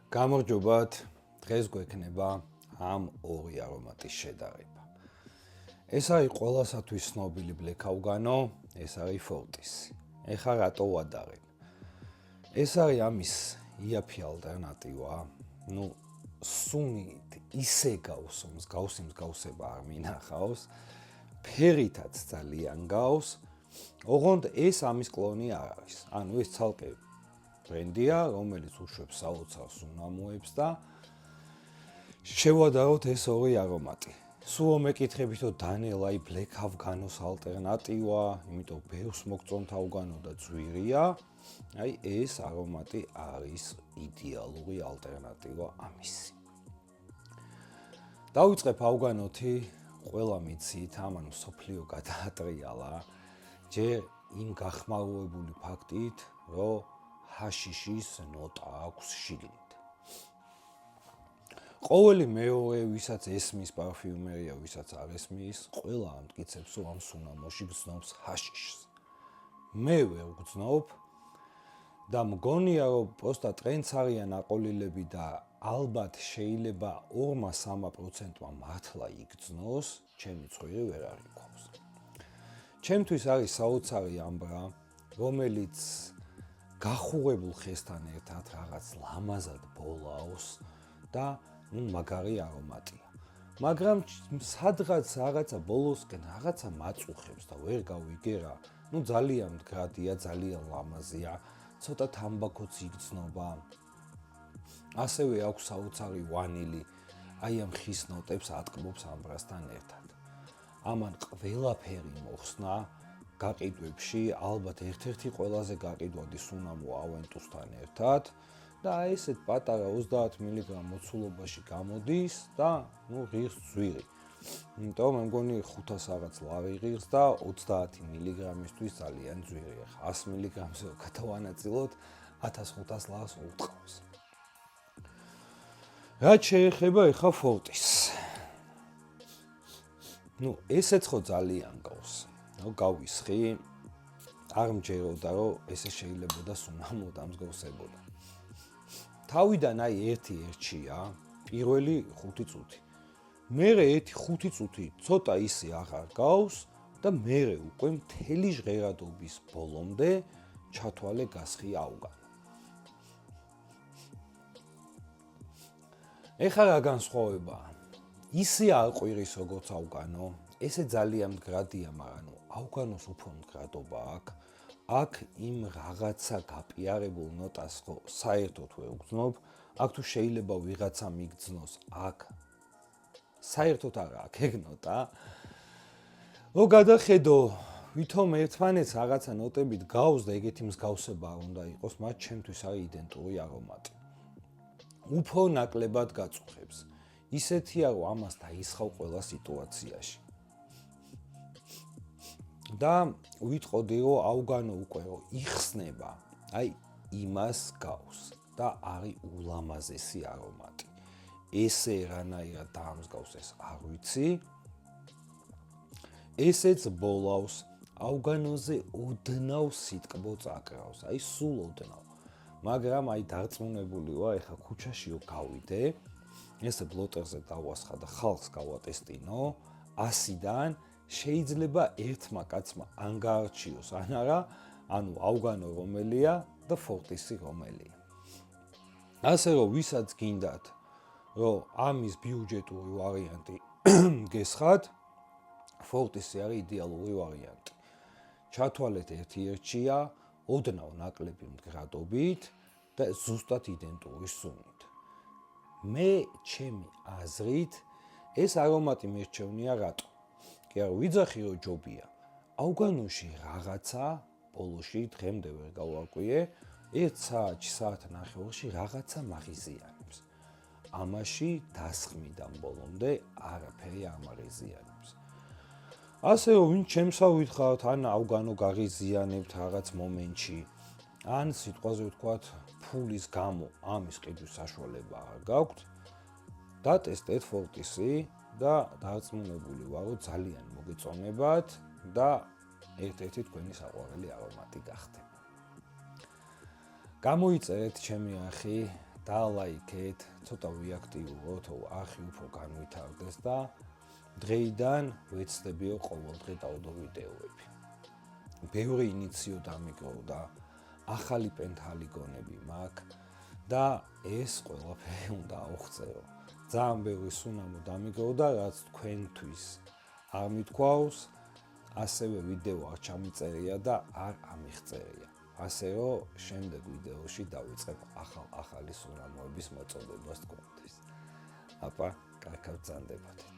გამარჯობათ, დღეს გვექნება ამ ორი არომატის შედარება. ეს არის ყველასათვის ცნობილი ბლეკავგანო, ეს არის ფორტისი. ეხლა რატო ვადარებ? ეს არის ამის იაფი ალტერნატივა. სუნით ისე გავს, მსგავსება არ მინახავს, ფერითაც ძალიან გავს. ოღონდ ეს ამის კლონი არ არის. ანუ ეს ცალკე ბრენდია, რომელიც უშვებს საოცარ სუნამოებს და შევადაროთ ეს ორი არომატი. სულ მეკითხებით, რომ დანიელ აი ბლეკ ავგანოს ალტერნატივა, იმიტომ ბევრს მოგწონთ ავგანო და ძვირია. აი ეს არომატი არის იდეალური ალტერნატივა ამისი. დავიწყებ ავგანოთი, ყველა მიცით, ამან მსოფლიო გადაატრიალა, ჯერ იმ გახმაურებული ფაქტით, რომ ჰაშიშის ნოტა აქვს შიგნით. ყოველი მეორე, ვისაც ესმის პარფიუმერია, ვისაც არ ესმის, ყველა ამტკიცებს, რომ ამ სუნამოში გრძნობს ჰაშიშს. მე ვერ გრძნობ და მგონია, რომ პროსტა ტრენდს არიან აყოლილები და ალბათ შეიძლება 2-3%-მა მართლა იგრძნოს, ჩემი ცხვირი ვერ არიქვავს. ჩემთვის არის საოცარი ამბრა, რომელიც გახურებულ ხესთან ერთად რაღაც ლამაზად ბოლავს და მაგარი არომატია. მაგრამ სადღაც რაღაცა ბოლოსკენ რაღაცა მაწუხებს და ვერ გავიგერა, ძალიან მდგრადია, ძალიან ლამაზია, ცოტა თამბაქოც იგრძნობა. ასევე აქვს საოცარი ვანილი, აი ამ ხის ნოტებს ატკბობს ამბრასთან ერთად. ამან ყველაფერი მოხსნა გაყიდვებში, ალბათ ერთ-ერთი ყველაზე გაყიდვადი სუნამო ავენტუსთან ერთად და ესეთ პატარა 30 მგ მოცულობაში გამოდის და ღირს ძვირი. იმიტომ მე მგონი 500 რაღაც ლარი ღირს და 30 მგ-ისთვის ძალიან ძვირია. 100 მგ-ზე გადავანაწილოთ 1500 ლარს უწყავს. რაც შეეხება ეხა ფორტის. ესეც ხო ძალიან გავს. გავისხი, არ მჯეროდა, რომ ესე შეიძლებოდა სუნამო დამსგავსებოდა. თავიდან აი ერთი ერჩია, პირველი 5 წუთი. მერე ერთი 5 წუთი ცოტა ისე აღარ გავს და მერე უკვე მთელი ჟღერადობის ბოლომდე ჩათვალე გასხი ავგანო. ეხლა რა განსხვავებაა? ისე არ ყვირის როგორც ავგანო, ესე ძალიან მდგრადია, მაგრამ ავგანოს უფრო მდგრადობა აქვს. აქ იმ რაღაცა გაპიარებულ ნოტას ხო საერთოდ ვერ უგრძნობ, აქ თუ შეიძლება ვიღაცა მიგრძნოს, აქ საერთოდ არა აქ ეგ ნოტა. გადახედო, ვითომ ერთმანეთს რაღაცა ნოტებით გავს და ეგეთი მსგავსება არ უნდა იყოს, მათ ჩემთვის არის იდენტური არომატი. უფრო ნაკლებად გაწუხებს. ისეთია, რომ ამას დაისხავ ყველა სიტუაციაში. და ვიტყოდი, რომ ავგანო უკვე იხსნება, აი იმას გავს და არის ულამაზესი არომატი. ესე რანაირად დაამსგავსეს არ ვიცი. ესეც ბოლავს, ავგანოზე ოდნავ სიტკბო წაკრავს, აი სულ ოდნავ. მაგრამ აი დარწმუნებული ვარ, ეხა ქუჩაში გავიდე, ესე ბლოტერზე დავასხა და ხალხს გავატესტინო, 100-დან შეიძლება ერთმა კაცმა ან გაარჩიოს, ან არა, ანუ ავგანო რომელია და ფორტისი რომელია. ასე რომ ვისაც გინდათ, რომ ამის ბიუჯეტური ვარიანტი გესხათ, ფორტისი არის იდეალური ვარიანტი. ჩათვალეთ ერთი ერჩია, ოდნავ ნაკლები მდგრადობით და ზუსტად იდენტური სუნით. მე ჩემი აზრით ეს არომატი მერჩევნია რატო? კი არა, ვიძახი რომ ჯობია. ავგანოში რაღაცა ბოლოში დღემდე ვერ გავაკვირე, 1 საათში, საათნახევარში რაღაცა მაღიზიანებს. ამაში დასხმიდან ბოლომდე არაფერი არ მაღიზიანებს. ასე რომ ვინ ჩემსავ ვითხრათ, ან ავგანო გაღიზიანებთ რაღაც მომენტში, ან სიტყვაზე ვთქვათ, ფულის გამო ამის ყიდვის საშუალება არ გაქვთ, დატესტეთ ფორტისი და დარწმუნებული ვარ, რომ ძალიან მოგეწონებათ და ერთ-ერთი თქვენი საყვარელი არომატი გახდება. გამოიწერეთ ჩემი არხი დაალაიქეთ, ცოტა ვიაქტიუროთ, არხი უფრო განვითარდეს და დღეიდან ვეცდებიო ყოველდღე დავდო ვიდეოები. ბევრი ინიციო დამიგროვდა, ახალი პენტალიგონები მაქვს და ეს ყველაფერი უნდა ავღწეო. ძალიან ბევრი სუნამო დამიგროვდა, რაც თქვენთვის არ მithქვავს, ასევე ვიდეო არ ჩამიწერია და არ ამიღწერია. ასე რომ შემდეგ ვიდეოში დავიწყებ ახალი სუნამოების მოწოდებას თქვენთვის. აპა, კარგად ბრძანდებოდეთ.